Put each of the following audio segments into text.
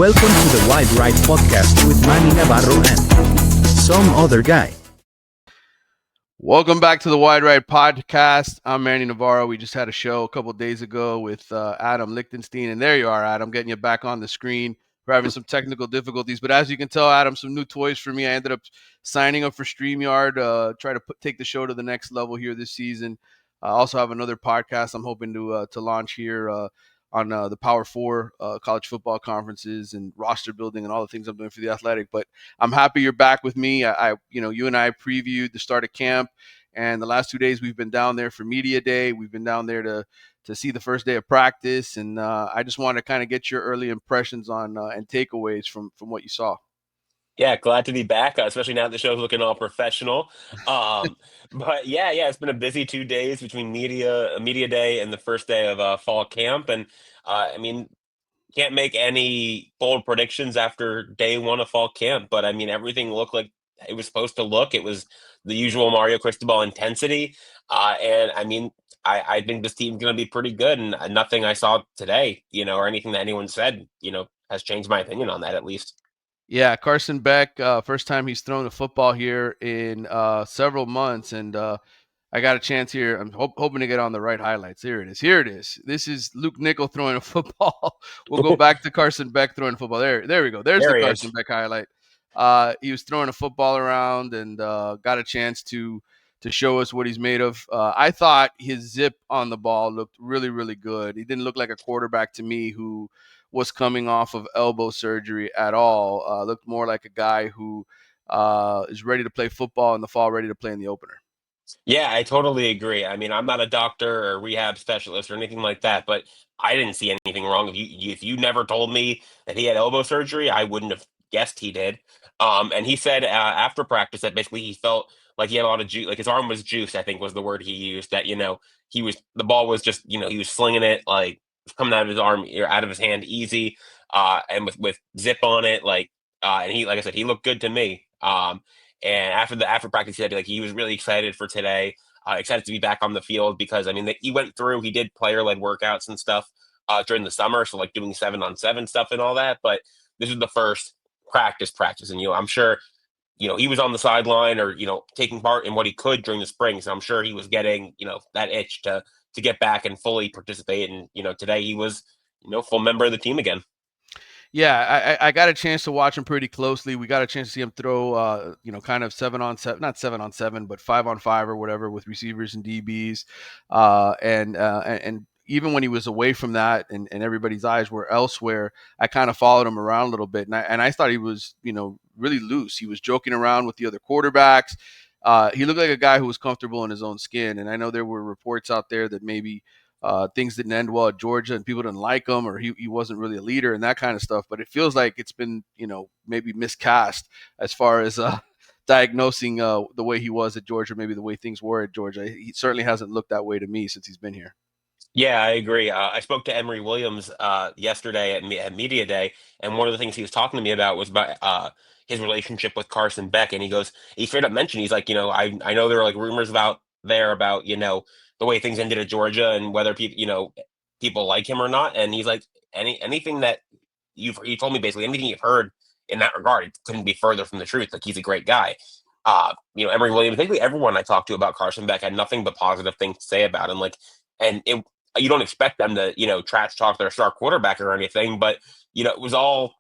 Welcome to the Wide Right Podcast with Manny, Navarro, and some other guy. Welcome back to the Wide Right Podcast. I'm Manny Navarro. We just had a show a couple days ago with Adam Lichtenstein, and there you are, Adam, getting you back on the screen. We're having some technical difficulties, but as you can tell, Adam, some new toys for me. I ended up signing up for StreamYard, try to take the show to the next level here this season. I also have another podcast I'm hoping to launch here on the Power Four college football conferences and roster building and all the things I'm doing for the Athletic. But I'm happy you're back with me. You and I previewed the start of camp, and the last 2 days we've been down there for media day. We've been down there to see the first day of practice, and I just want to kind of get your early impressions on and takeaways from what you saw. Yeah, glad to be back, especially now that the show's looking all professional. But yeah, it's been a busy 2 days between media day and the first day of fall camp, and I mean, can't make any bold predictions after day one of fall camp, but I mean, everything looked like it was supposed to look. It was the usual Mario Cristobal intensity, and I mean, I think this team's going to be pretty good, and nothing I saw today, or anything that anyone said, has changed my opinion on that at least. Yeah, Carson Beck, first time he's thrown a football here in several months, and I got a chance here. I'm hoping to get on the right highlights. Here it is. This is Luke Nickel throwing a football. We'll go back to Carson Beck throwing a football. There we go. There's the Carson Beck highlight. He was throwing a football around and got a chance to show us what he's made of. I thought his zip on the ball looked really, really good. He didn't look like a quarterback to me who was coming off of elbow surgery at all. Looked more like a guy who is ready to play football in the fall, ready to play in the opener. Yeah, I totally agree. I mean, I'm not a doctor or rehab specialist or anything like that, but I didn't see anything wrong. If you never told me that he had elbow surgery, I wouldn't have guessed he did. And he said after practice that basically he felt like he had a lot of juice, like his arm was juiced, I think was the word he used. That the ball was just he was slinging it like coming out of his arm or out of his hand easy, and with zip on it, and he like I said he looked good to me. And after practice, he said like he was really excited for today, excited to be back on the field because I mean he did player led workouts and stuff during the summer, so like doing 7-on-7 stuff and all that. But this is the first practice, and I'm sure he was on the sideline or taking part in what he could during the spring, so I'm sure he was getting that itch to get back and fully participate. And today he was full member of the team again. Yeah, I got a chance to watch him pretty closely. We got a chance to see him throw, kind of 7-on-7, not 7-on-7, but 5-on-5 or whatever with receivers and DBs. And even when he was away from that and everybody's eyes were elsewhere, I kind of followed him around a little bit. And I thought he was, really loose. He was joking around with the other quarterbacks. He looked like a guy who was comfortable in his own skin. And I know there were reports out there that maybe things didn't end well at Georgia and people didn't like him or he wasn't really a leader and that kind of stuff. But it feels like it's been, maybe miscast as far as diagnosing the way he was at Georgia, maybe the way things were at Georgia. He certainly hasn't looked that way to me since he's been here. Yeah, I agree. I spoke to Emory Williams yesterday at Media Day, and one of the things he was talking to me about was about his relationship with Carson Beck. And he straight up mentioned, he's like, I know there are like rumors about the way things ended at Georgia and whether people like him or not. And he's like, anything that he told me basically anything you've heard in that regard, it couldn't be further from the truth. Like he's a great guy. Emory Williams, basically everyone I talked to about Carson Beck had nothing but positive things to say about him. You don't expect them to, trash talk their star quarterback or anything, but it was all.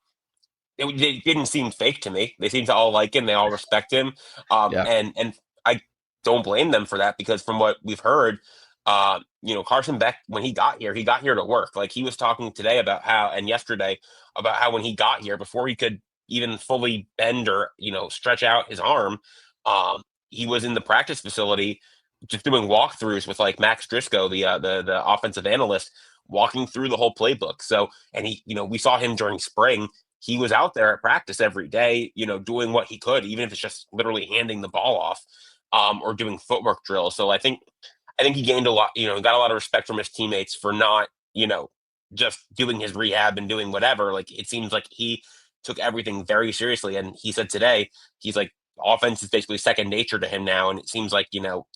It didn't seem fake to me. They seem to all like him. They all respect him, and I don't blame them for that because from what we've heard, Carson Beck when he got here to work. Like he was talking today and yesterday about how when he got here before he could even fully bend or stretch out his arm, he was in the practice facility just doing walkthroughs with like Max Driscoll, the offensive analyst, walking through the whole playbook. So, and we saw him during spring. He was out there at practice every day, doing what he could, even if it's just literally handing the ball off, or doing footwork drills. So I think he gained a lot, got a lot of respect from his teammates for not, just doing his rehab and doing whatever. Like it seems like he took everything very seriously. And he said today, he's like, offense is basically second nature to him now. And it seems like,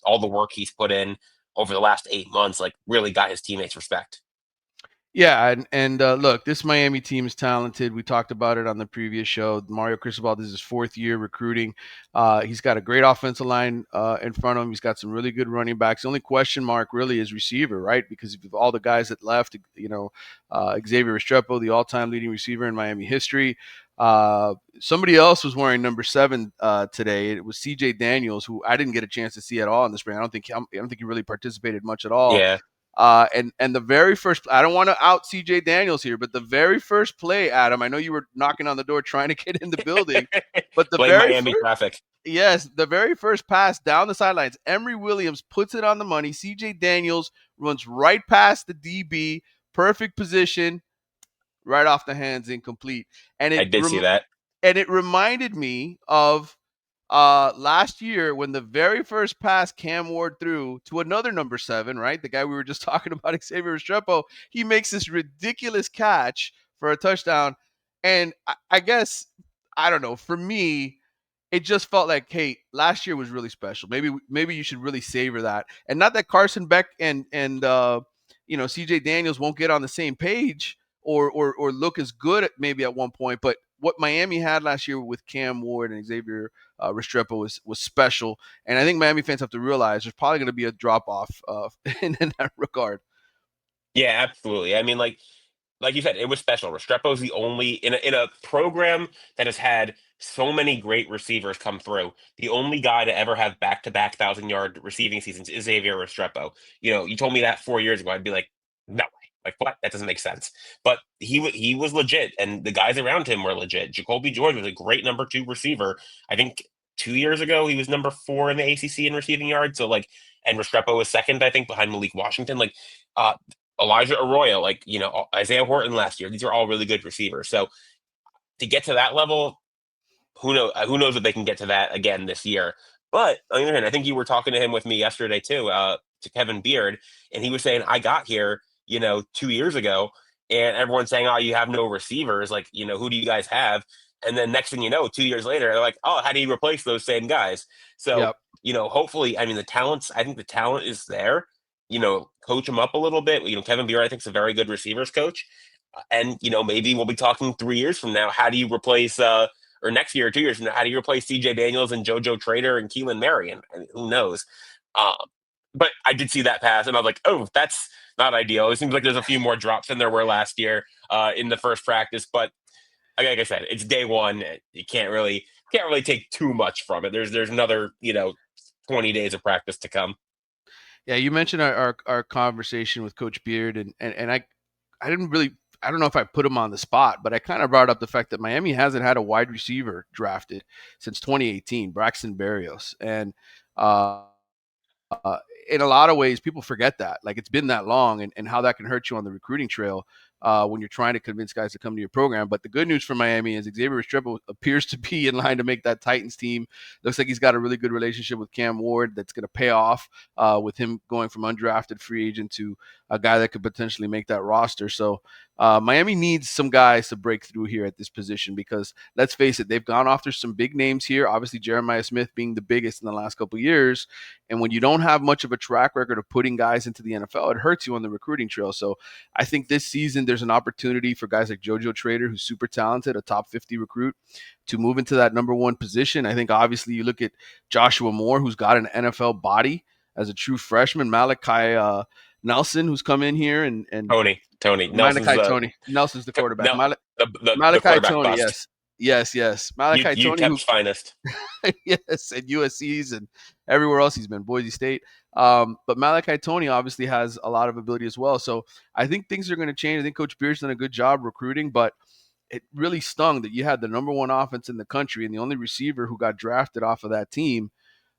all the work he's put in over the last 8 months, like really got his teammates respect. Yeah, and look, this Miami team is talented. We talked about it on the previous show. Mario Cristobal, this is his fourth year recruiting. He's got a great offensive line in front of him. He's got some really good running backs. The only question mark really is receiver, right? Because of all the guys that left, Xavier Restrepo, the all-time leading receiver in Miami history. Somebody else was wearing number 7 today. It was C.J. Daniels, who I didn't get a chance to see at all in the spring. I don't think he really participated much at all. Yeah. And the very first, I don't want to out CJ Daniels here, but the very first play, Adam, I know you were knocking on the door trying to get in the building, but the Blame very Miami first, traffic. yes, the very first pass down the sidelines, Emory Williams puts it on the money. CJ Daniels runs right past the DB, perfect position, right off the hands, incomplete. And I it did see that. and it reminded me of last year when the very first pass Cam Ward threw to another number 7, right? The guy we were just talking about, Xavier Restrepo, he makes this ridiculous catch for a touchdown. And I guess, I don't know, for me, it just felt like, hey, last year was really special. Maybe you should really savor that. And not that Carson Beck and CJ Daniels won't get on the same page or look as good maybe at one point, but what Miami had last year with Cam Ward and Xavier Restrepo was special, and I think Miami fans have to realize there's probably going to be a drop off in that regard. Yeah, absolutely. I mean, like you said, it was special. Restrepo's the only in a program that has had so many great receivers come through. The only guy to ever have back-to-back 1,000-yard receiving seasons is Xavier Restrepo. You told me that 4 years ago, I'd be like, no way. Like what? That doesn't make sense. But he was legit, and the guys around him were legit. Jacoby George was a great number 2 receiver. I think 2 years ago he was number 4 in the ACC in receiving yards. So like, and Restrepo was second, I think, behind Malik Washington. Like, uh, Elijah Arroyo, like, Isaiah Horton last year. These are all really good receivers. So to get to that level, who knows if they can get to that again this year. But on the other hand, I think you were talking to him with me yesterday too, to Kevin Beard, and he was saying, I got here, 2 years ago, and everyone's saying, oh, you have no receivers. Like, who do you guys have? And then next thing you know, 2 years later, they're like, oh, how do you replace those same guys? So, Yep. hopefully, I mean, I think the talent is there. Coach them up a little bit. Kevin Beard, I think, is a very good receivers coach. And, maybe we'll be talking 3 years from now. How do you replace, or next year or 2 years from now, how do you replace CJ Daniels and JoJo Trader and Keelan Marion? I mean, who knows? Um, but I did see that pass, and I was like, oh, that's not ideal. It seems like there's a few more drops than there were last year in the first practice. But like I said, it's day one. You can't really take too much from it. There's another 20 days of practice to come. Yeah, you mentioned our conversation with Coach Beard, and I didn't really, I don't know if I put him on the spot, but I kind of brought up the fact that Miami hasn't had a wide receiver drafted since 2018, Braxton Berrios, and uh, uh, in a lot of ways, people forget that. Like it's been that long, and how that can hurt you on the recruiting trail when you're trying to convince guys to come to your program. But the good news for Miami is Xavier Restrepo appears to be in line to make that Titans team. Looks like he's got a really good relationship with Cam Ward that's going to pay off with him going from undrafted free agent to a guy that could potentially make that roster. So Miami needs some guys to break through here at this position because let's face it, they've gone after some big names here. Obviously, Jeremiah Smith being the biggest in the last couple of years. And when you don't have much of a track record of putting guys into the NFL, it hurts you on the recruiting trail. So I think this season there's an opportunity for guys like JoJo Trader, who's super talented, a top 50 recruit, to move into that number 1 position. I think obviously you look at Joshua Moore, who's got an NFL body as a true freshman, Malachi Nelson, who's come in here, and Tony Nelson's Malachi Tony. Nelson's the quarterback. no the Malachi quarterback Tony, bust. yes. Yes. Malachi Tony, who UTEP's finest. yes, and USC's and everywhere else he's been, Boise State. But Malachi Tony obviously has a lot of ability as well. So I think things are going to change. I think Coach Beard's done a good job recruiting, but it really stung that you had the number 1 offense in the country and the only receiver who got drafted off of that team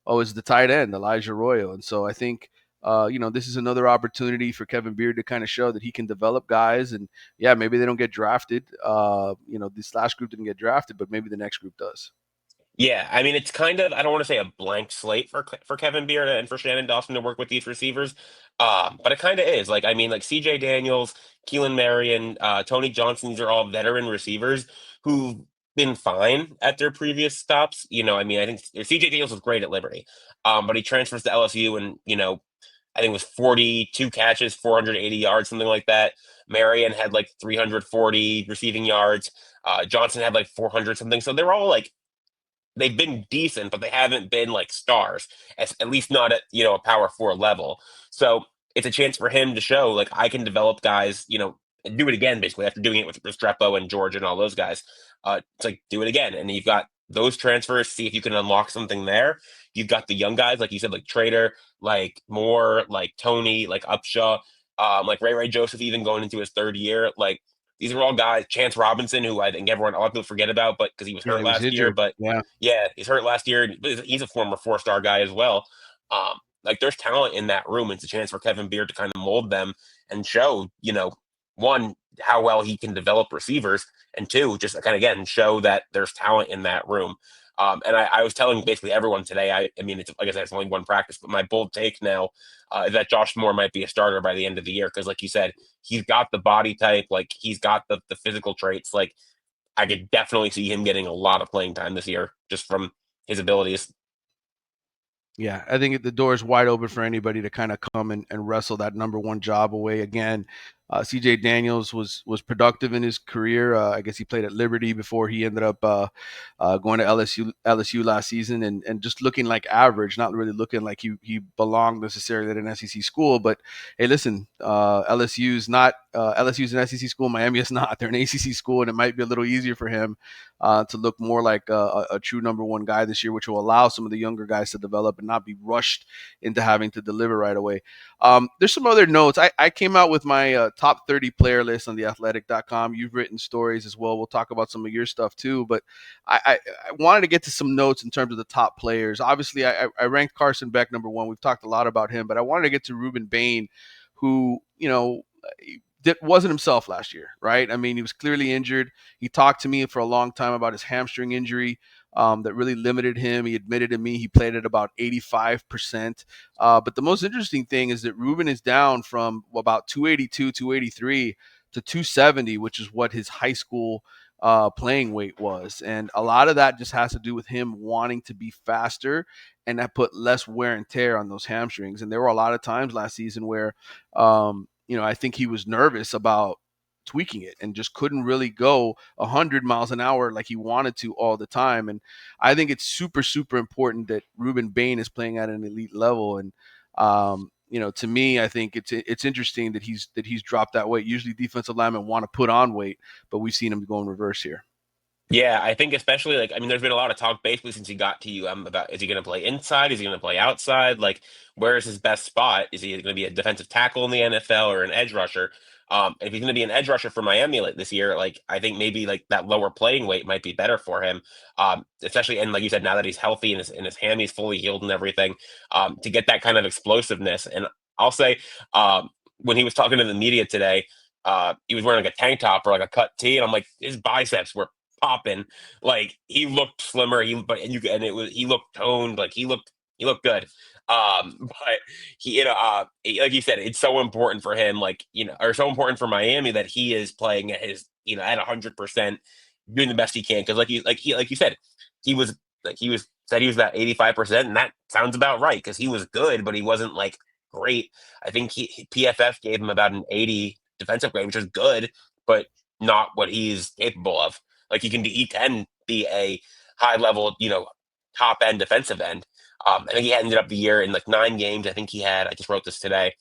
is the tight end, Elijah Arroyo. And so I think this is another opportunity for Kevin Beard to kind of show that he can develop guys. And yeah, maybe they don't get drafted. This last group didn't get drafted, but maybe the next group does. Yeah, I mean, it's kind of, I don't want to say a blank slate for Kevin Beard and for Shannon Dawson to work with these receivers, but it kind of is. Like, I mean, like CJ Daniels, Keelan Marion, Tony Johnson, these are all veteran receivers who've been fine at their previous stops. I mean, I think CJ Daniels was great at Liberty, but he transfers to LSU and, I think it was 42 catches, 480 yards, something like that. Marion had like 340 receiving yards. Johnson had like 400 something. So they're all like they've been decent, but they haven't been like stars, at least not at a power four level. So it's a chance for him to show like I can develop guys, and do it again basically after doing it with Restrepo and George and all those guys. It's like do it again, and you've got those transfers. See if you can unlock something there. You've got the young guys like you said, like Trader, like Moore, like Tony, like Upshaw, like Ray Joseph, even going into his third year, like. These are all guys. Chance Robinson, who I think a lot of people forget about, but because he was Yeah, hurt he was last year. injured. But Yeah. yeah, he's hurt last year. He's a former four-star guy as well. Like there's talent in that room. It's a chance for Kevin Beard to kind of mold them and show, one, how well he can develop receivers, and two, just kind of again show that there's talent in that room. And I was telling basically everyone today. I mean, it's like I said, it's only one practice, but my bold take now is that Josh Moore might be a starter by the end of the year because, like you said, he's got the body type, like he's got the physical traits, like I could definitely see him getting a lot of playing time this year just from his abilities. Yeah, I think the door is wide open for anybody to kind of come and wrestle that number one job away again. CJ Daniels was productive in his career. I guess he played at Liberty before he ended up going to LSU last season, and just looking like average, not really looking like he belonged necessarily at an SEC school. But hey, listen, LSU's an SEC school. Miami is not. They're an ACC school, and it might be a little easier for him to look more like a true number one guy this year, which will allow some of the younger guys to develop and not be rushed into having to deliver right away. There's some other notes. I came out with my top 30 player list on theathletic.com. You've written stories as well. We'll talk about some of your stuff too, but I wanted to get to some notes in terms of the top players. Obviously, I ranked Carson Beck number one. We've talked a lot about him, but I wanted to get to Ruben Bain, who, wasn't himself last year, right? I mean, he was clearly injured. He talked to me for a long time about his hamstring injury that really limited him. He admitted to me he played at about 85%. But the most interesting thing is that Ruben is down from about 282, 283 to 270, which is what his high school playing weight was. And a lot of that just has to do with him wanting to be faster, and that put less wear and tear on those hamstrings. And there were a lot of times last season where, I think he was nervous about tweaking it and just couldn't really go 100 miles an hour like he wanted to all the time. And I think it's super, super important that Ruben Bain is playing at an elite level. And, to me, I think it's interesting that he's dropped that weight. Usually defensive linemen want to put on weight, but we've seen him go in reverse here. Yeah, I think especially there's been a lot of talk basically since he got to UM about is he going to play inside? Is he going to play outside? Like, where is his best spot? Is he going to be a defensive tackle in the NFL or an edge rusher? If he's going to be an edge rusher for Miami this year, like I think maybe like that lower playing weight might be better for him. Especially and like you said, now that he's healthy and his hammy is fully healed and everything, to get that kind of explosiveness. And I'll say, when he was talking to the media today, he was wearing like a tank top or like a cut tee, and I'm like, his biceps were popping. Like he looked slimmer. He looked toned. Like he looked good. But like you said, it's so important for him, or so important for Miami that he is playing at his, at 100%, doing the best he can. Because like you said, he was said he was about 85%, and that sounds about right because he was good, but he wasn't like great. I think PFF gave him about an 80 defensive grade, which is good, but not what he's capable of. Like he can be a high level, top end defensive end. I think he ended up the year in like 9 games. I think he had, I just wrote this today,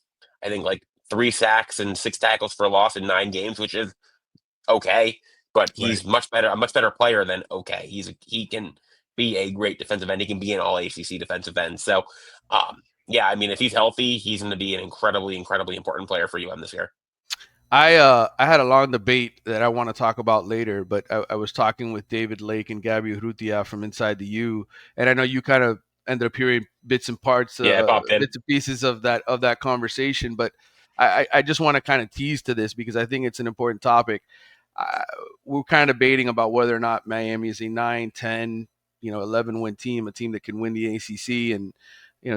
I think like 3 sacks and 6 tackles for a loss in 9 games, which is okay. But Right. he's a much better player than okay. He can be a great defensive end. He can be an all ACC defensive end. So, yeah, I mean, if he's healthy, he's going to be an incredibly, incredibly important player for UM this year. I had a long debate that I want to talk about later, but I was talking with David Lake and Gabby Urrutia from Inside the U, and I know you kind of ended up hearing bits and parts, Yeah, popped in. bits and pieces of that conversation. But I just want to kind of tease to this because I think it's an important topic. We're kind of debating about whether or not Miami is a 9, 10, 11 win team, a team that can win the ACC, and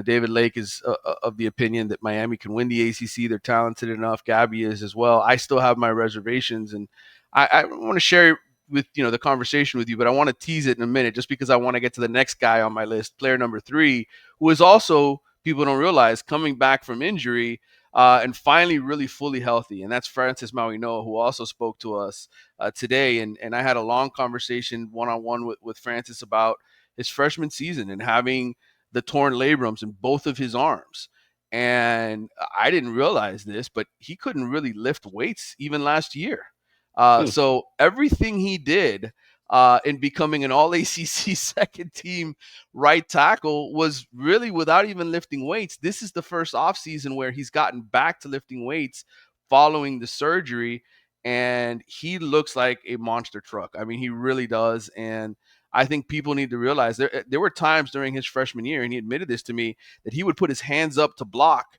David Lake is of the opinion that Miami can win the ACC. They're talented enough. Gabby is as well. I still have my reservations, and I want to share with the conversation with you, but I want to tease it in a minute just because I want to get to the next guy on my list, player number 3, who is also people don't realize, coming back from injury and finally really fully healthy. And that's Francis Mauigoa, who also spoke to us today. And I had a long conversation one-on-one with Francis about his freshman season and having the torn labrums in both of his arms. And I didn't realize this, but he couldn't really lift weights even last year. So everything he did in becoming an all ACC second team right tackle was really without even lifting weights. This is the first offseason where he's gotten back to lifting weights following the surgery, and he looks like a monster truck. I mean, he really does. And I think people need to realize there were times during his freshman year, and he admitted this to me, that he would put his hands up to block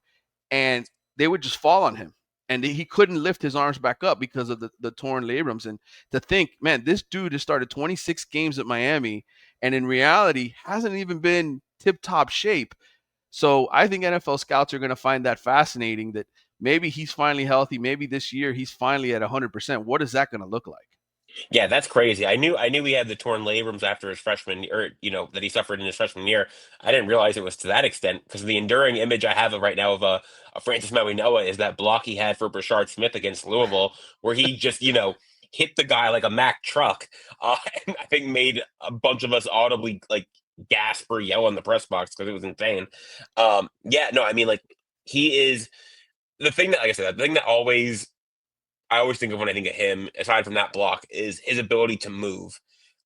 and they would just fall on him. And he couldn't lift his arms back up because of the torn labrums. And to think, man, this dude has started 26 games at Miami and in reality hasn't even been tip-top shape. So I think NFL scouts are going to find that fascinating, that maybe he's finally healthy. Maybe this year he's finally at 100%. What is that going to look like? Yeah, that's crazy. I knew he had the torn labrums after his freshman, or that he suffered in his freshman year. I didn't realize it was to that extent, because the enduring image I have of right now of a Francis Mauigoa is that block he had for Brashard Smith against Louisville, where he just hit the guy like a Mack truck, and I think made a bunch of us audibly like gasp or yell in the press box because it was insane. Yeah, no, I mean, like, he is the thing that, like I said, the thing that I always think of when I think of him, aside from that block, is his ability to move.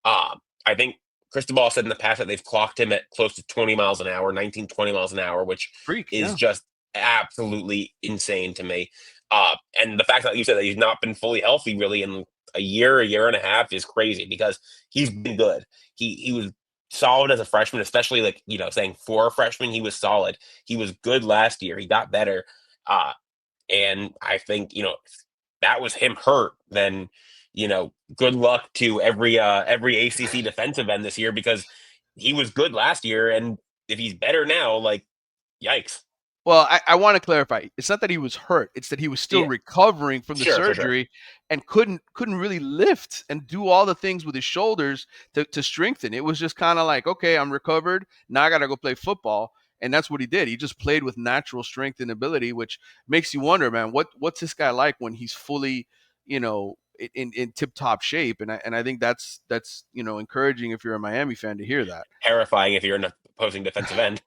I think Cristobal said in the past that they've clocked him at close to 20 miles an hour, 19, 20 miles an hour, which Freak, is yeah. just absolutely insane to me. And the fact that you said that he's not been fully healthy really in a year and a half is crazy, because he's been good. He was solid as a freshman, especially like, saying for a freshman, he was solid. He was good last year. He got better. Uh, and I think, that was him hurt, then, good luck to every ACC defensive end this year, because he was good last year, and if he's better now, like, yikes. Well, I want to clarify. It's not that he was hurt. It's that he was still Yeah, recovering from the sure. surgery and couldn't really lift and do all the things with his shoulders to strengthen. It was just kind of like, okay, I'm recovered. Now I got to go play football. And that's what he did. He just played with natural strength and ability, which makes you wonder, man, what's this guy like when he's fully, in tip top shape? And I think that's encouraging if you're a Miami fan to hear that. Terrifying if you're an opposing defensive end.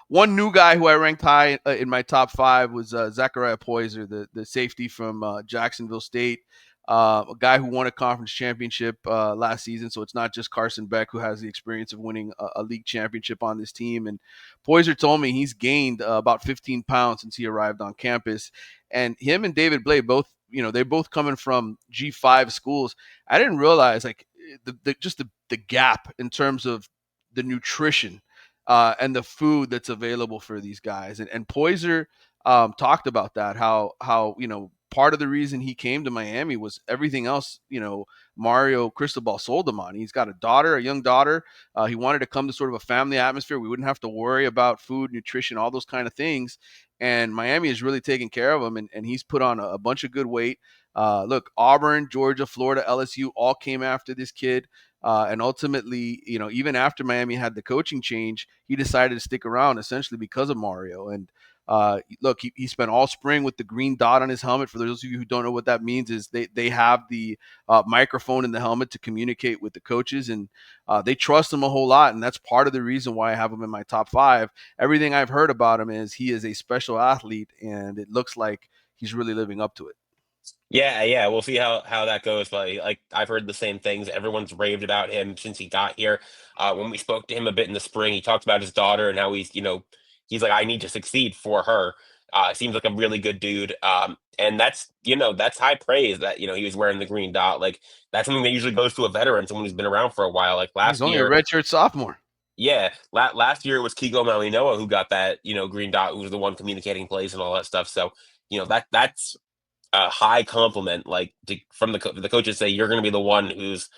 One new guy who I ranked high in my top 5 was Zachariah Poyser, the safety from Jacksonville State, a guy who won a conference championship last season. So it's not just Carson Beck who has the experience of winning a league championship on this team. And Poyser told me he's gained about 15 pounds since he arrived on campus. And him and David Blay both, they're both coming from G5 schools. I didn't realize like the gap in terms of the nutrition and the food that's available for these guys. And Poyser talked about that, how part of the reason he came to Miami was everything else, Mario Cristobal sold him on. He's got a young daughter. He wanted to come to sort of a family atmosphere. We wouldn't have to worry about food, nutrition, all those kind of things. And Miami is really taking care of him, and he's put on a bunch of good weight. Look, Auburn, Georgia, Florida, LSU all came after this kid. And ultimately, even after Miami had the coaching change, he decided to stick around essentially because of Mario. And look, he spent all spring with the green dot on his helmet. For those of you who don't know what that means, is they have the microphone in the helmet to communicate with the coaches, and they trust him a whole lot. And that's part of the reason why I have him in my top 5. Everything I've heard about him is he is a special athlete, and it looks like he's really living up to it. Yeah. We'll see how that goes. But like, I've heard the same things. Everyone's raved about him since he got here. When we spoke to him a bit in the spring, he talked about his daughter and how he's like, I need to succeed for her. Seems like a really good dude. And that's high praise that he was wearing the green dot. Like, that's something that usually goes to a veteran, someone who's been around for a while. Like He's last only a year, redshirt sophomore. yeah, last year it was Kigo Malinoa who got that green dot, who was the one communicating plays and all that stuff. So that's a high compliment, like from the coaches say you're going to be the one who's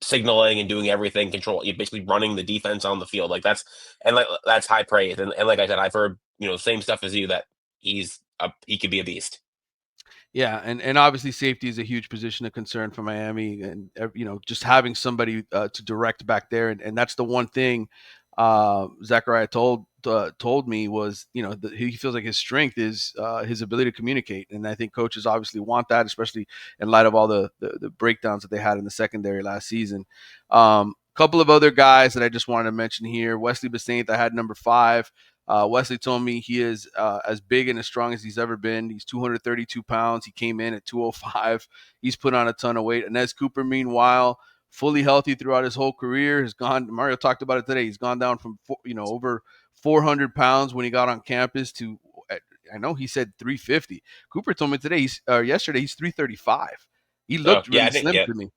signaling and doing everything, control, you're basically running the defense on the field. Like that's high praise. And like I said, I've heard same stuff as you, that he could be a beast. Yeah, and obviously safety is a huge position of concern for Miami, and just having somebody to direct back there, and that's the one thing Zachariah told told me was, he feels like his strength is his ability to communicate, and I think coaches obviously want that, especially in light of all the breakdowns that they had in the secondary last season. Couple of other guys that I just wanted to mention here: Wesley Basaint, I had number 5. Wesley told me he is as big and as strong as he's ever been. He's 232 pounds. He came in at 205. He's put on a ton of weight. Inez Cooper, meanwhile, fully healthy throughout his whole career, has gone. Mario talked about it today. He's gone down from over 400 pounds when he got on campus to, I know he said 350. Cooper told me yesterday he's 335. He Oh, looked yeah, really I think, slim yeah. to me.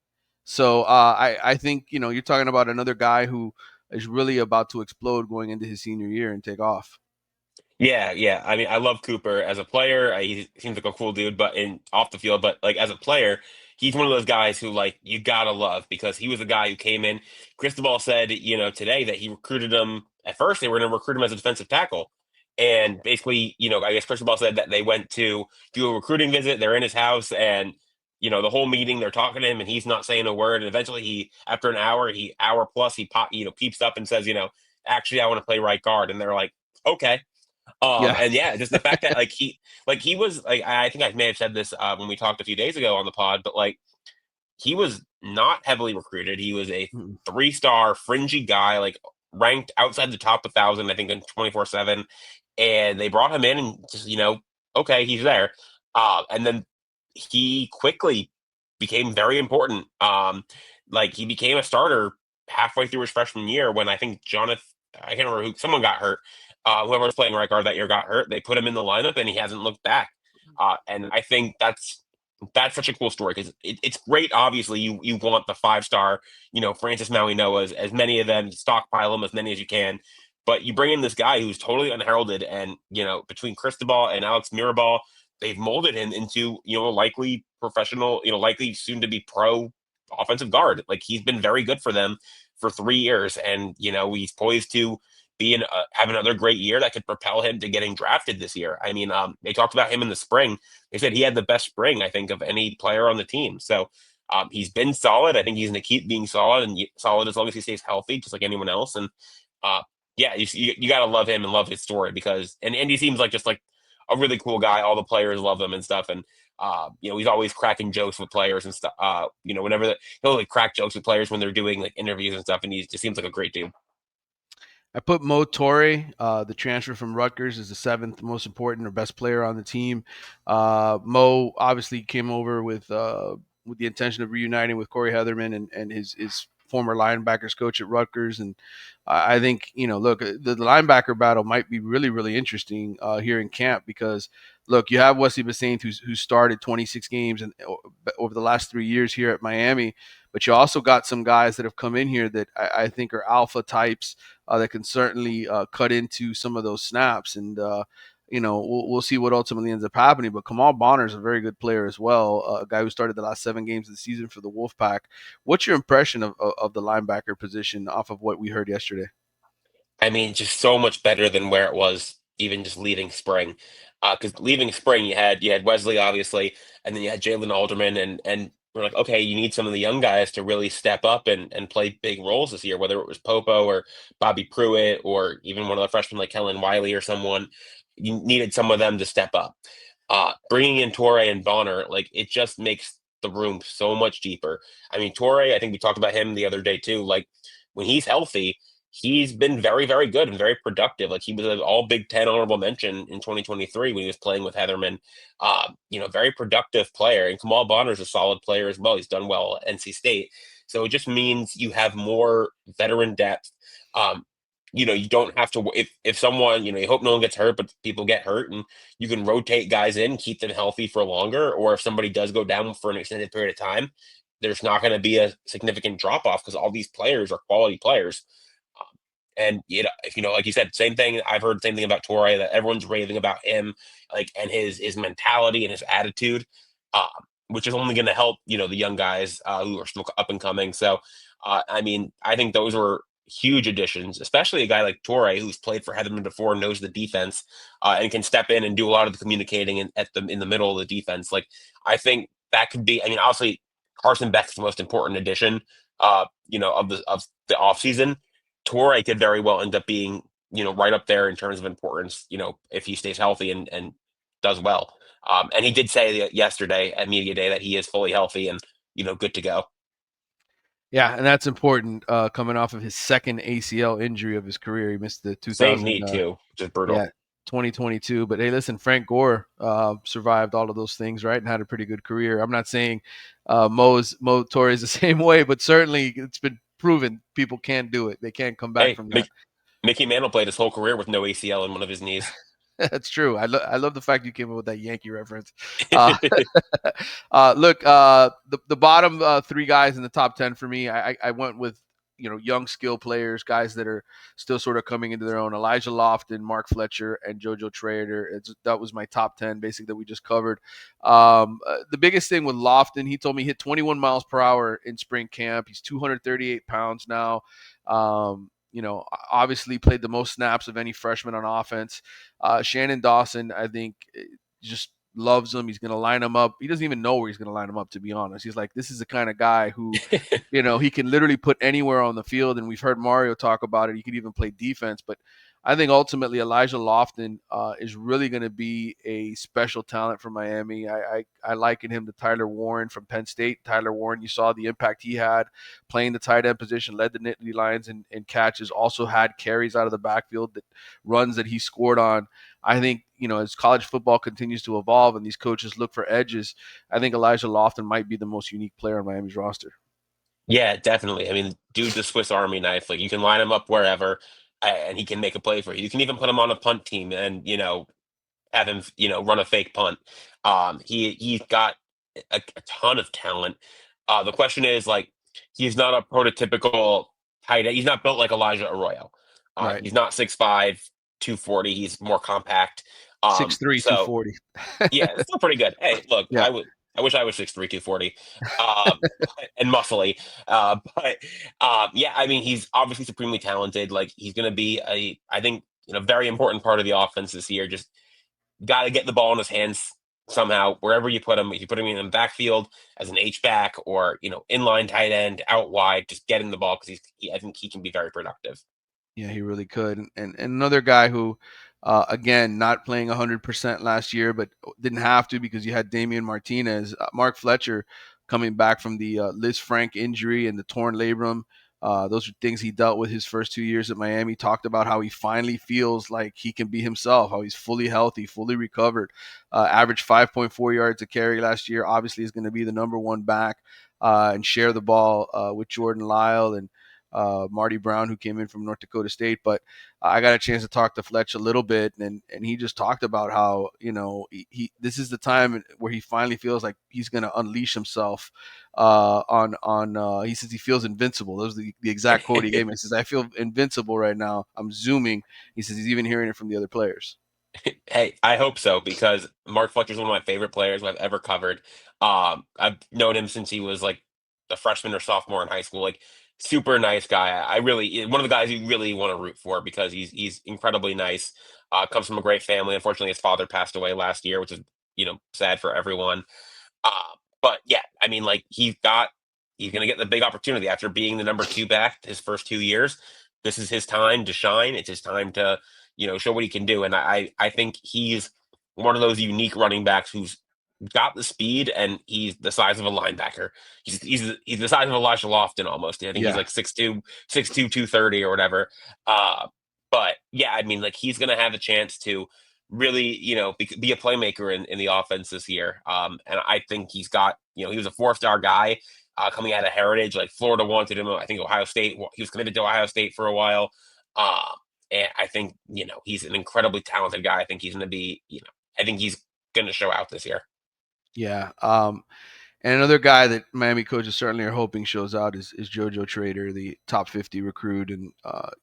So I think you're talking about another guy who is really about to explode going into his senior year and take off. Yeah, yeah. I mean, I love Cooper as a player. He seems like a cool dude, but in off the field, but like as a player, he's one of those guys who like you gotta love because he was a guy who came in. Cristobal said, today that he recruited him. At first, they were going to recruit him as a defensive tackle, and basically, I guess Cristobal said that they went to do a recruiting visit. They're in his house, and the whole meeting they're talking to him, and he's not saying a word. And eventually, after an hour plus, he peeps up and says, actually, I want to play right guard, and they're like, okay. Yeah. And yeah, just the fact that he was like I think I may have said this when we talked a few days ago on the pod, but like he was not heavily recruited. He was a Mm. 3-star fringy guy, like ranked outside the top 1,000, I think, in 24/7. And they brought him in and just okay, he's there. And then he quickly became very important. Like he became a starter halfway through his freshman year when I think Jonathan, I can't remember who, someone got hurt. Whoever was playing right guard that year got hurt. They put him in the lineup and he hasn't looked back. And I think that's such a cool story because it's great. Obviously, you want the 5-star, Francis Mauigoas, as many of them, stockpile them as many as you can. But you bring in this guy who's totally unheralded, and between Cristobal and Alex Mirabal, they've molded him into likely professional, likely soon to be pro offensive guard. Like he's been very good for them for 3 years, and he's poised to have another great year that could propel him to getting drafted this year. I mean, they talked about him in the spring. They said he had the best spring, I think, of any player on the team. So he's been solid. I think he's going to keep being solid and solid as long as he stays healthy, just like anyone else. And uh, yeah, you got to love him and love his story because and he seems like just like a really cool guy. All the players love him and stuff. And he's always cracking jokes with players and stuff. Whenever he'll like crack jokes with players when they're doing like interviews and stuff. And he just seems like a great dude. I put Mo Torre, the transfer from Rutgers, as the 7th most important or best player on the team. Mo obviously came over with the intention of reuniting with Corey Heatherman and his former linebackers coach at Rutgers. And I think, look, the linebacker battle might be really, really interesting here in camp because, look, you have Wesley Basaint who started 26 games over the last 3 years here at Miami, but you also got some guys that have come in here that I think are alpha types that can certainly cut into some of those snaps. And, we'll see what ultimately ends up happening. But Kamal Bonner is a very good player as well, a guy who started the last 7 games of the season for the Wolfpack. What's your impression of the linebacker position off of what we heard yesterday? I mean, just so much better than where it was even just leaving spring. Because leaving spring, you had Wesley obviously, and then you had Jalen Alderman, and we're like, okay, you need some of the young guys to really step up and play big roles this year, whether it was Popo or Bobby Pruitt or even one of the freshmen like Kellen Wiley or someone. You needed some of them to step up. Bringing in Torre and Bonner, like it just makes the room so much deeper. I mean, Torre, I think we talked about him the other day too. Like when he's healthy, he's been very, very good and very productive. Like he was an all Big Ten honorable mention in 2023 when he was playing with Heatherman. Very productive player. And Kamal Bonner's a solid player as well. He's done well at NC State. So it just means you have more veteran depth. Um, you don't have to if someone, you hope no one gets hurt, but people get hurt and you can rotate guys in, keep them healthy for longer, or if somebody does go down for an extended period of time, there's not going to be a significant drop off because all these players are quality players. And like you said, same thing. I've heard the same thing about Torre that everyone's raving about him, like and his mentality and his attitude, uh, which is only going to help the young guys who are still up and coming. So, I mean, I think those were huge additions, especially a guy like Torre who's played for Heatherman before, knows the defense, and can step in and do a lot of the communicating in the middle of the defense. Like I think that could be. I mean, obviously Carson Beck's the most important addition, of the offseason. Torre could very well end up being right up there in terms of importance, if he stays healthy and does well. And he did say yesterday at media day that he is fully healthy and, good to go. Yeah, and that's important. Coming off of his second ACL injury of his career, he missed the Same 2000. knee too, which is brutal. Yeah, 2022. But hey, listen, Frank Gore survived all of those things, right, and had a pretty good career. I'm not saying Mo Torre is the same way, but certainly it's been proven people can't do it. They can't come back Hey, from that. Mickey Mantle played his whole career with no ACL in one of his knees. That's true. I love the fact you came up with that Yankee reference. Uh, look, the bottom three guys in the top 10 for me, I went with young skill players, guys that are still sort of coming into their own. Elijah Lofton, Mark Fletcher, and JoJo Trader. That was my top 10, basically, that we just covered. The biggest thing with Lofton, he told me he hit 21 miles per hour in spring camp. He's 238 pounds now. Obviously played the most snaps of any freshman on offense. Shannon Dawson, I think, just loves him. He's going to line him up. He doesn't even know where he's going to line him up, to be honest. He's like, this is the kind of guy who, he can literally put anywhere on the field. And we've heard Mario talk about it. He could even play defense. But I think ultimately Elijah Lofton is really going to be a special talent for Miami. I liken him to Tyler Warren from Penn State. Tyler Warren, you saw the impact he had playing the tight end position, led the Nittany Lions in catches, also had carries out of the backfield, that runs that he scored on. I think, as college football continues to evolve and these coaches look for edges, I think Elijah Lofton might be the most unique player on Miami's roster. Yeah, definitely. I mean, dude's a Swiss Army knife. Like, you can line him up wherever, and he can make a play for you. You can even put him on a punt team and have him run a fake punt. He's got a ton of talent. The question is, like, he's not a prototypical tight end. He's not built like Elijah Arroyo. Right. He's not 6'5", 240. He's more compact. 6'3", So 240. yeah, it's still pretty good. Hey, look, Yeah. I wish I was 6'3", 240, and muscly. But yeah, I mean, he's obviously supremely talented. Like, he's going to be I think, very important part of the offense this year. Just got to get the ball in his hands somehow, wherever you put him. If you put him in the backfield as an H back or inline tight end, out wide, just get him the ball, because I think he can be very productive. Yeah, he really could. And another guy who, again, not playing 100% last year, but didn't have to because you had Damian Martinez, Mark Fletcher coming back from the Liz Frank injury and the torn labrum. Those are things he dealt with his first 2 years at Miami. Talked about how he finally feels like he can be himself, how he's fully healthy, fully recovered. Averaged 5.4 yards a carry last year. Obviously, is going to be the number one back and share the ball with Jordan Lyle and Marty Brown, who came in from North Dakota State. But I got a chance to talk to Fletch a little bit, and he just talked about how he this is the time where he finally feels like he's going to unleash himself on he says he feels invincible. Those are the exact quote he gave me. He says, I feel invincible right now. I'm zooming. He says he's even hearing it from the other players. Hey, I hope so, because Mark Fletcher's one of my favorite players I've ever covered. I've known him since he was like a freshman or sophomore in high school. Like, super nice guy. I really, one of the guys you really want to root for, because he's incredibly nice. Comes from a great family. Unfortunately, his father passed away last year, which is sad for everyone. Uh, but yeah, I mean, like, he's going to get the big opportunity after being the number two back his first 2 years. This is his time to shine. It's his time to, show what he can do. And I think he's one of those unique running backs who's got the speed, and he's the size of a linebacker. He's the size of Elijah Lofton almost. I think he's Yeah. like 6'2", 6'2", 230 or whatever. Uh, but yeah, I mean, like, he's going to have a chance to really, be a playmaker in the offense this year. And I think he's got, he was a 4-star guy coming out of Heritage. Like, Florida wanted him. I think Ohio State, he was committed to Ohio State for a while. And I think, he's an incredibly talented guy. I think he's going to be, I think he's going to show out this year. Yeah. And another guy that Miami coaches certainly are hoping shows out is JoJo Trader, the top 50 recruit, and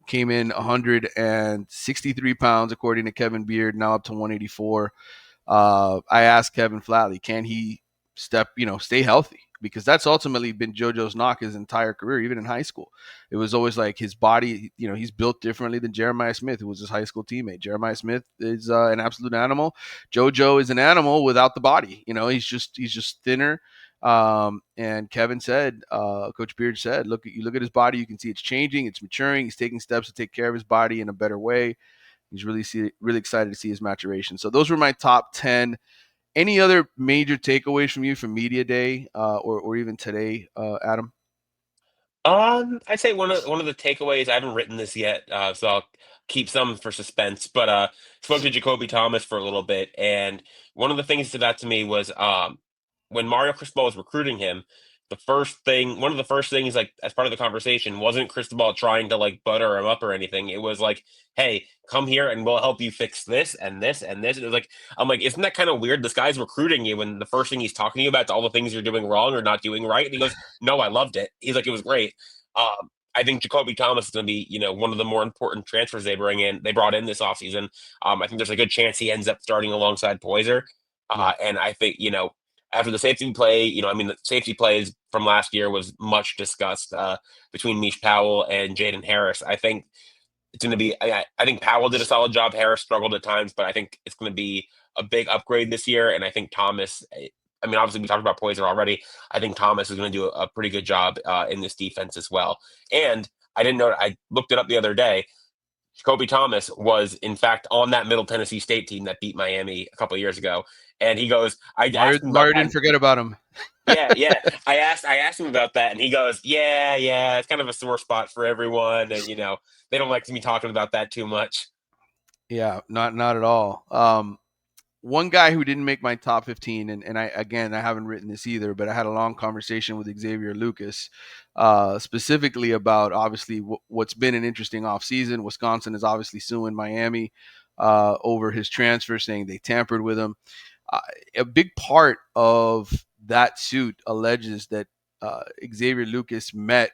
came in 163 pounds, according to Kevin Beard, now up to 184. I asked Kevin flatly, can he stay healthy? Because that's ultimately been JoJo's knock his entire career, even in high school. It was always like his body, he's built differently than Jeremiah Smith, who was his high school teammate. Jeremiah Smith is an absolute animal. JoJo is an animal without the body. He's just thinner. And Kevin said, Coach Beard said, look at his body, you can see it's changing, it's maturing, he's taking steps to take care of his body in a better way. He's really excited to see his maturation. So those were my top 10. Any other major takeaways from you from media day, or even today, Adam? I'd say one of the takeaways. I haven't written this yet, so I'll keep some for suspense. But spoke to Jacoby Thomas for a little bit, and one of the things that stood out to me was when Mario Cristobal was recruiting him. One of the first things, like as part of the conversation, wasn't Cristobal trying to like butter him up or anything. It was like, "Hey, come here, and we'll help you fix this and this and this." And it was like, I'm like, isn't that kind of weird? This guy's recruiting you, and the first thing he's talking to you about is all the things you're doing wrong or not doing right. And he goes, "No, I loved it." He's like, "It was great." I think Jacoby Thomas is going to be, one of the more important transfers they brought in this offseason. I think there's a good chance he ends up starting alongside Poyser. Yeah. And I think, after the safety play, the safety plays from last year was much discussed between Mish Powell and Jaden Harris. I think it's going to be, I think Powell did a solid job. Harris struggled at times, but I think it's going to be a big upgrade this year. And I think Thomas, I mean, obviously we talked about Poyser already. I think Thomas is going to do a pretty good job in this defense as well. And I didn't know, I looked it up the other day. Jacoby Thomas was, in fact, on that Middle Tennessee State team that beat Miami a couple of years ago. And he goes, I asked him about Mario that. didn't forget about him. Yeah, yeah. I asked him about that, and he goes, "Yeah, yeah. It's kind of a sore spot for everyone, and they don't like me talking about that too much." Yeah, not at all. One guy who didn't make my top 15, and I haven't written this either, but I had a long conversation with Xavier Lucas, specifically about obviously what's been an interesting offseason. Wisconsin is obviously suing Miami over his transfer, saying they tampered with him. Uh, a big part of that suit alleges that Xavier Lucas met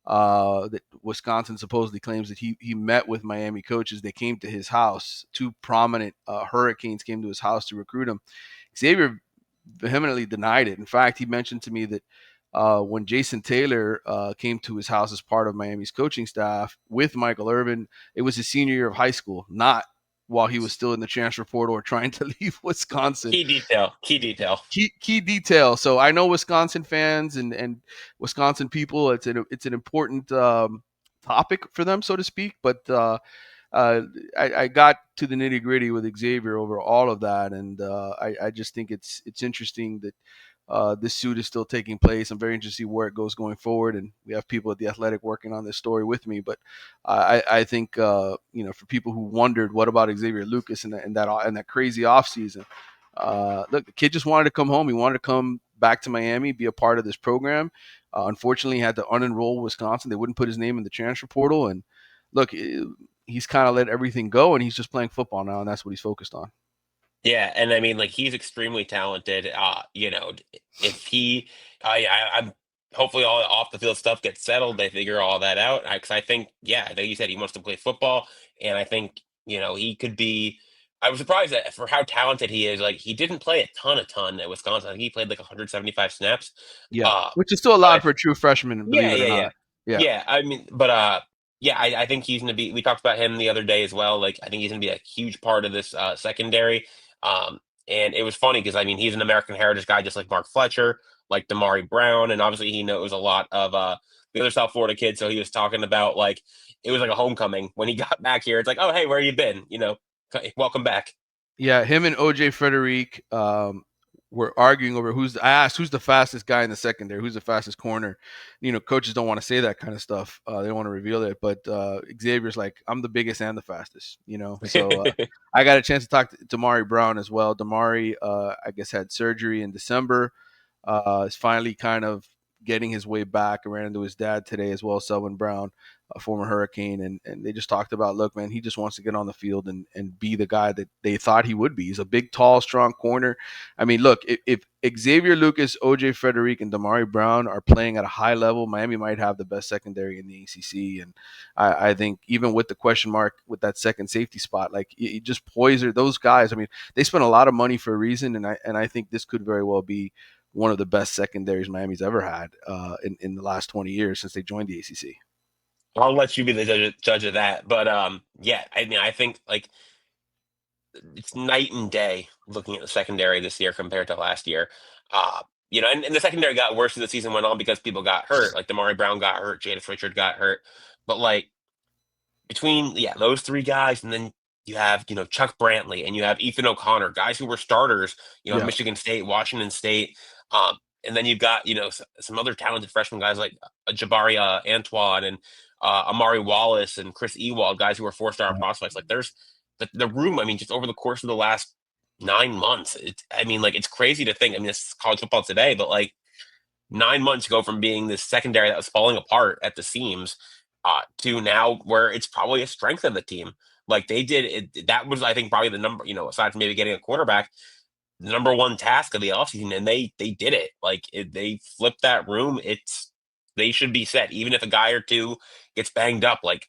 that Wisconsin supposedly claims that he met with Miami coaches. They came to his house. Two prominent Hurricanes came to his house to recruit him. Xavier vehemently denied it. In fact, he mentioned to me that when Jason Taylor came to his house as part of Miami's coaching staff with Michael Irvin, it was his senior year of high school, not while he was still in the transfer portal or trying to leave Wisconsin. Key detail. Key detail. Key detail. So I know Wisconsin fans and Wisconsin people. It's an important topic for them, so to speak. But I got to the nitty gritty with Xavier over all of that, and I just think it's interesting that this suit is still taking place. I'm very interested to see where it goes going forward, and we have people at the Athletic working on this story with me. But I think for people who wondered what about Xavier Lucas and that crazy offseason, look, the kid just wanted to come home. He wanted to come back to Miami, be a part of this program. Unfortunately, he had to unenroll Wisconsin. They wouldn't put his name in the transfer portal, and look, he's kind of let everything go, and he's just playing football now, and that's what he's focused on. Yeah, and I mean, like he's extremely talented. If he, I'm hopefully all off the field stuff gets settled. They figure all that out. Because I think, yeah, I think you said he wants to play football, and I think he could be. I was surprised that for how talented he is. Like he didn't play a ton at Wisconsin. I think he played like 175 snaps. Yeah, Uh, which is still a lot but for a true freshman, believe yeah, it or yeah, yeah. not. Yeah, Yeah, I mean, but yeah, I think he's gonna be we talked about him the other day as well. Like I think he's gonna be a huge part of this secondary. Um and it was funny because I mean he's an American Heritage guy just like Mark Fletcher, like Damari Brown, and obviously he knows a lot of the other South Florida kids. So he was talking about like it was like a homecoming when he got back here. It's like, oh hey, where you been? Welcome back. yeah. Him and OJ Frederic were arguing over I asked who's the fastest guy in the secondary, who's the fastest corner. Coaches don't want to say that kind of stuff. They don't want to reveal it, but Xavier's like, I'm the biggest and the fastest. So I got a chance to talk to Damari Brown as well. Damari, I guess, had surgery in December. Is finally kind of getting his way back. I ran into his dad today as well, Selwyn Brown, a former Hurricane, and they just talked about, look, man, he just wants to get on the field and be the guy that they thought he would be. He's a big, tall, strong corner. I mean, look, if Xavier Lucas, OJ Frederic, and Damari Brown are playing at a high level, Miami might have the best secondary in the ACC. And I think even with the question mark with that second safety spot, like you just Poyser, those guys. I mean, they spent a lot of money for a reason, and I think this could very well be one of the best secondaries Miami's ever had in the last 20 years since they joined the ACC. I'll let you be the judge of that. But yeah, I mean I think like it's night and day looking at the secondary this year compared to last year. And the secondary got worse as the season went on because people got hurt. Like Damari Brown got hurt, Jadis Richard got hurt. But like between those three guys, and then you have Chuck Brantley and you have Ethan O'Connor, guys who were starters, Yeah. Michigan State, Washington State, and then you've got some other talented freshman guys like Jabari Antoine and Amari Wallace and Chris Ewald, guys who were 4-star prospects. Like there's the room. I mean, just over the course of the last 9 months, it's crazy to think. I mean, this is college football today, but like 9 months ago from being this secondary that was falling apart at the seams to now where it's probably a strength of the team. Like they did it. That was, I think, probably the number, aside from maybe getting a quarterback, the number one task of the offseason. And they did it. Like they flipped that room. They should be set. Even if a guy or two gets banged up, like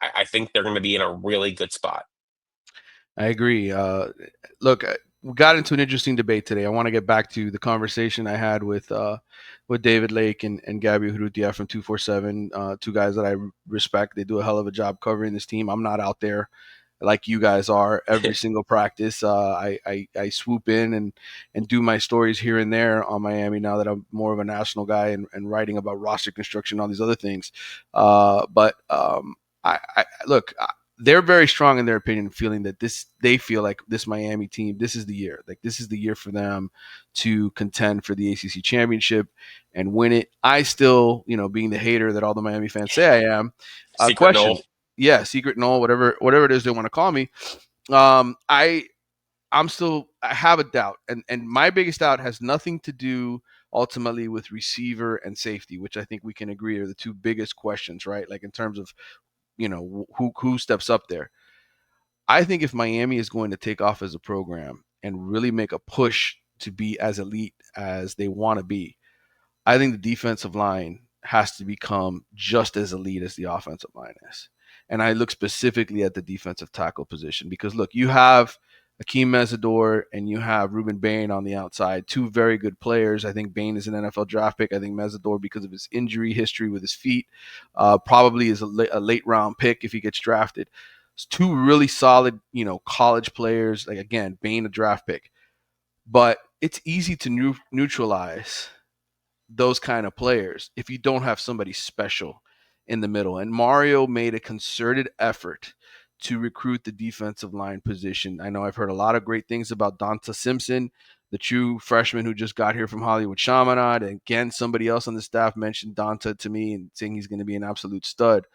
I think they're going to be in a really good spot. I agree. Look, we got into an interesting debate today. I want to get back to the conversation I had with David Lake and Gabby Urrutia from 247, two guys that I respect. They do a hell of a job covering this team. I'm not out there like you guys are every single practice. I swoop in and do my stories here and there on Miami now that I'm more of a national guy and writing about roster construction and all these other things. But I look. They're very strong in their opinion, feeling that they feel like this Miami team, this is the year. Like this is the year for them to contend for the ACC championship and win it. I still, being the hater that all the Miami fans say I am, Secret question. Noel. Yeah, secret null, whatever it is they want to call me. I have a doubt, and my biggest doubt has nothing to do ultimately with receiver and safety, which I think we can agree are the two biggest questions, right? Like in terms of who steps up there. I think if Miami is going to take off as a program and really make a push to be as elite as they want to be, I think the defensive line has to become just as elite as the offensive line is. And I look specifically at the defensive tackle position because, look, you have Akeem Mesidor and you have Ruben Bain on the outside, two very good players. I think Bain is an NFL draft pick. I think Mesidor, because of his injury history with his feet, probably is a late round pick if he gets drafted. It's two really solid, college players. Like, again, Bain, a draft pick. But it's easy to neutralize those kind of players if you don't have somebody special in the middle. And Mario made a concerted effort to recruit the defensive line position. I know I've heard a lot of great things about Donta Simpson, the true freshman who just got here from Hollywood Chaminade. And again, somebody else on the staff mentioned Donta to me and saying he's going to be an absolute stud.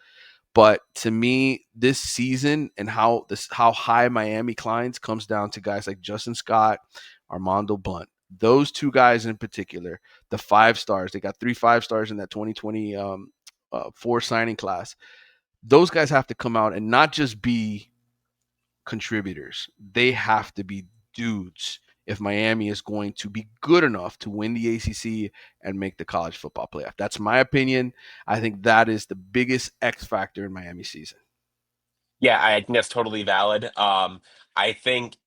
But to me, this season and how high Miami climbs comes down to guys like Justin Scott, Armando Blunt. Those two guys in particular, the 5 stars. They got 3 5-stars in that 2024 signing class. Those guys have to come out and not just be contributors. They have to be dudes if Miami is going to be good enough to win the ACC and make the college football playoff. That's my opinion. I think that is the biggest X factor in Miami season. Yeah, I think that's totally valid. I think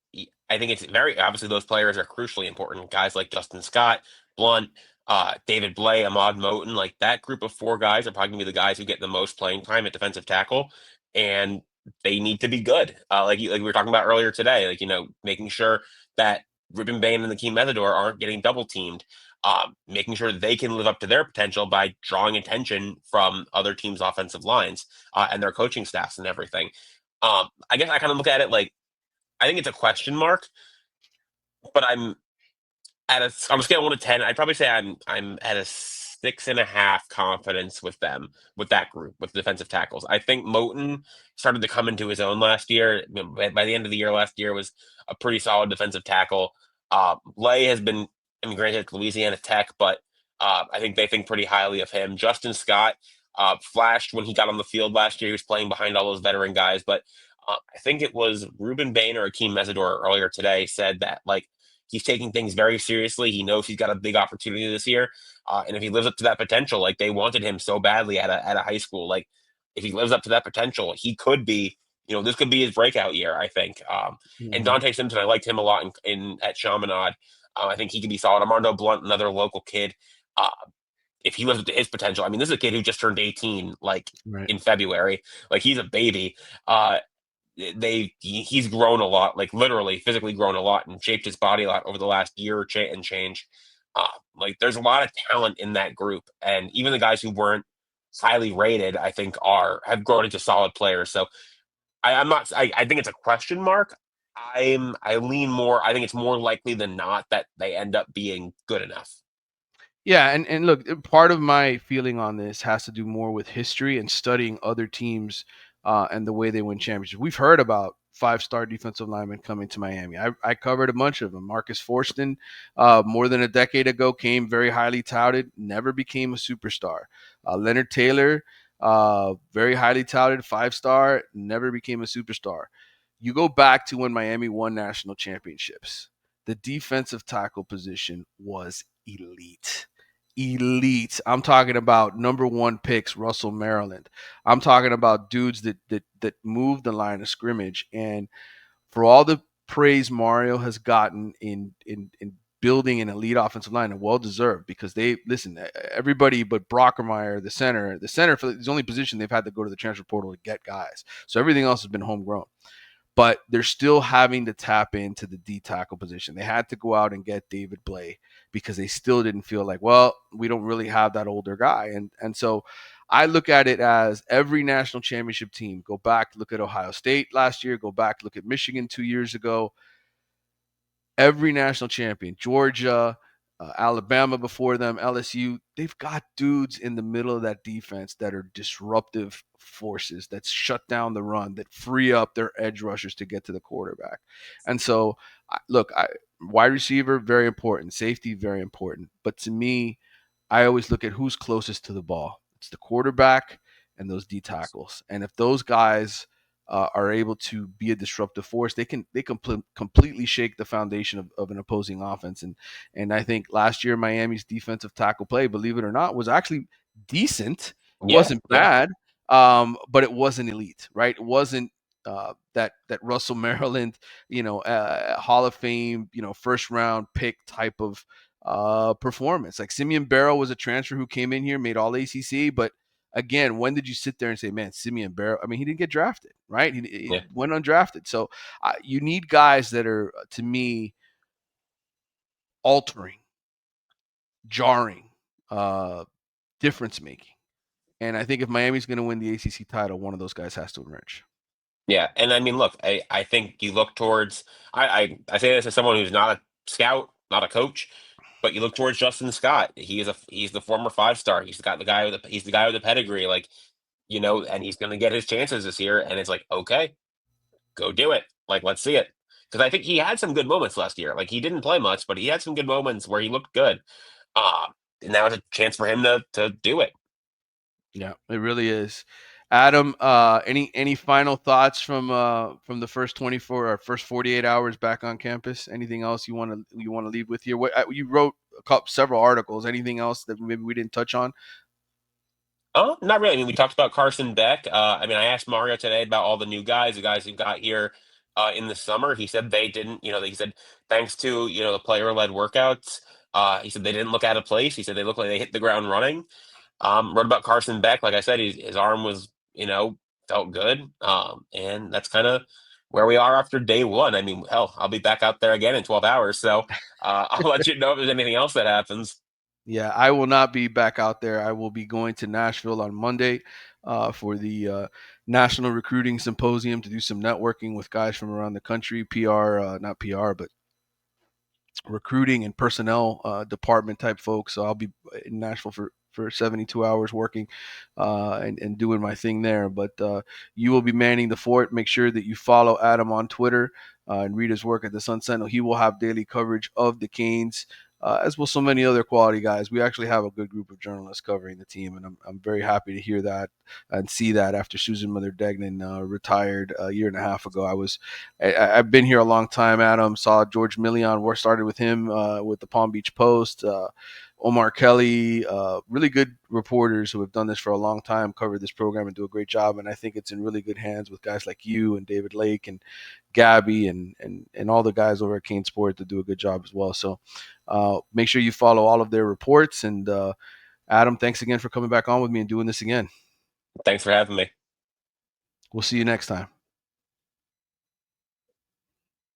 I think it's very obviously those players are crucially important. Guys like Justin Scott, Blunt, David Blay, Ahmad Moten, like that group of 4 guys are probably gonna be the guys who get the most playing time at defensive tackle, and they need to be good. Like we were talking about earlier today, like making sure that Ruben Bain and Akeem Mesidor aren't getting double teamed. Making sure they can live up to their potential by drawing attention from other teams' offensive lines and their coaching staffs and everything. I guess I kind of look at it like I think it's a question mark, but I'm on a scale of 1 to 10. I'd probably say I'm at a 6.5 confidence with them, with that group, with defensive tackles. I think Moten started to come into his own last year. By the end of the year last year was a pretty solid defensive tackle. Lay has been, I mean, granted, Louisiana Tech, but I think they think pretty highly of him. Justin Scott flashed when he got on the field last year. He was playing behind all those veteran guys, but I think it was Ruben Bain or Akeem Mesidor earlier today said that like he's taking things very seriously. He knows he's got a big opportunity this year, and if he lives up to that potential, like they wanted him so badly at a high school, like if he lives up to that potential, he could be. This could be his breakout year. I think. And Dante Simpson, I liked him a lot in at Chaminade. I think he could be solid. Armando Blunt, another local kid. Uh, if he lives up to his potential, I mean, this is a kid who just turned 18, like Right. in February. Like he's a baby. He's grown a lot, like literally physically grown a lot and shaped his body a lot over the last year and change. Like there's a lot of talent in that group, and even the guys who weren't highly rated, I think have grown into solid players. So I'm not. I think it's a question mark. I lean more. I think it's more likely than not that they end up being good enough. Yeah, and look, part of my feeling on this has to do more with history and studying other teams and the way they win championships. We've heard about five-star defensive linemen coming to Miami. I covered a bunch of them. Marcus Forston, more than a decade ago, came very highly touted, never became a superstar. Leonard Taylor, very highly touted, five-star, never became a superstar. You go back to when Miami won national championships. The defensive tackle position was elite. I'm talking about number one picks, Russell Maryland. I'm talking about dudes that move the line of scrimmage. And for all the praise Mario has gotten in building an elite offensive line, and well deserved, because they listen, everybody but Brockermeyer, the center for the only position they've had to go to the transfer portal to get guys. So everything else has been homegrown, but they're still having to tap into the D tackle position. They had to go out and get David Blay because they still didn't feel like, well, we don't really have that older guy. And so I look at it as every national championship team, go back, look at Ohio State last year, go back, look at Michigan 2 years ago, every national champion, Georgia, Alabama before them, LSU, they've got dudes in the middle of that defense that are disruptive forces that shut down the run, that free up their edge rushers to get to the quarterback. And so, look, wide receiver, very important. Safety, very important. But to me, I always look at who's closest to the ball. It's the quarterback and those D tackles. And if those guys are able to be a disruptive force, they can completely shake the foundation of an opposing offense. And I think last year Miami's defensive tackle play, believe it or not, was actually decent. It Yeah, wasn't yeah, bad, but it wasn't elite, right? It wasn't that Russell Maryland, Hall of Fame, first round pick type of performance. Like Simeon Barrow was a transfer who came in here, made all ACC, but again, when did you sit there and say, man, Simeon Barrow? I mean, he didn't get drafted, right? He yeah. went undrafted. So you need guys that are, to me, altering, jarring, difference making. And I think if Miami's going to win the ACC title, one of those guys has to emerge. Yeah, and I mean, look, I think you look towards. I say this as someone who's not a scout, not a coach, but you look towards Justin Scott. He's the former 5-star. He's the guy with the pedigree, like and he's going to get his chances this year. And it's like, okay, go do it. Like, let's see it, because I think he had some good moments last year. Like he didn't play much, but he had some good moments where he looked good. Uh, and now it's a chance for him to do it. Yeah, it really is. Adam, any final thoughts from the first 24 or first 48 hours back on campus? Anything else you want to leave with here? What you wrote several articles. Anything else that maybe we didn't touch on? Oh, not really. I mean, we talked about Carson Beck. I mean, I asked Mario today about all the new guys, the guys who got here in the summer. He said they didn't, he said thanks to, the player-led workouts, he said they didn't look out of place. He said they looked like they hit the ground running. Wrote about Carson Beck. Like I said, his arm was, felt good. And that's kind of where we are after day one. I mean, hell, I'll be back out there again in 12 hours. So I'll let you know if there's anything else that happens. Yeah, I will not be back out there. I will be going to Nashville on Monday for the National Recruiting Symposium to do some networking with guys from around the country, PR, not PR, but recruiting and personnel department type folks. So I'll be in Nashville for 72 hours working and doing my thing there. But you will be manning the fort. Make sure that you follow Adam on Twitter and read his work at the Sun-Sentinel. He will have daily coverage of the Canes. As will so many other quality guys. We actually have a good group of journalists covering the team, and I'm very happy to hear that and see that after Susan Mother Degnan retired a year and a half ago. I've been here a long time, Adam. Saw George Million, work started with him with the Palm Beach Post. Omar Kelly, really good reporters who have done this for a long time, covered this program and do a great job. And I think it's in really good hands with guys like you and David Lake and Gabby and all the guys over at Kane Sport to do a good job as well. So make sure you follow all of their reports. And Adam, thanks again for coming back on with me and doing this again. Thanks for having me. We'll see you next time.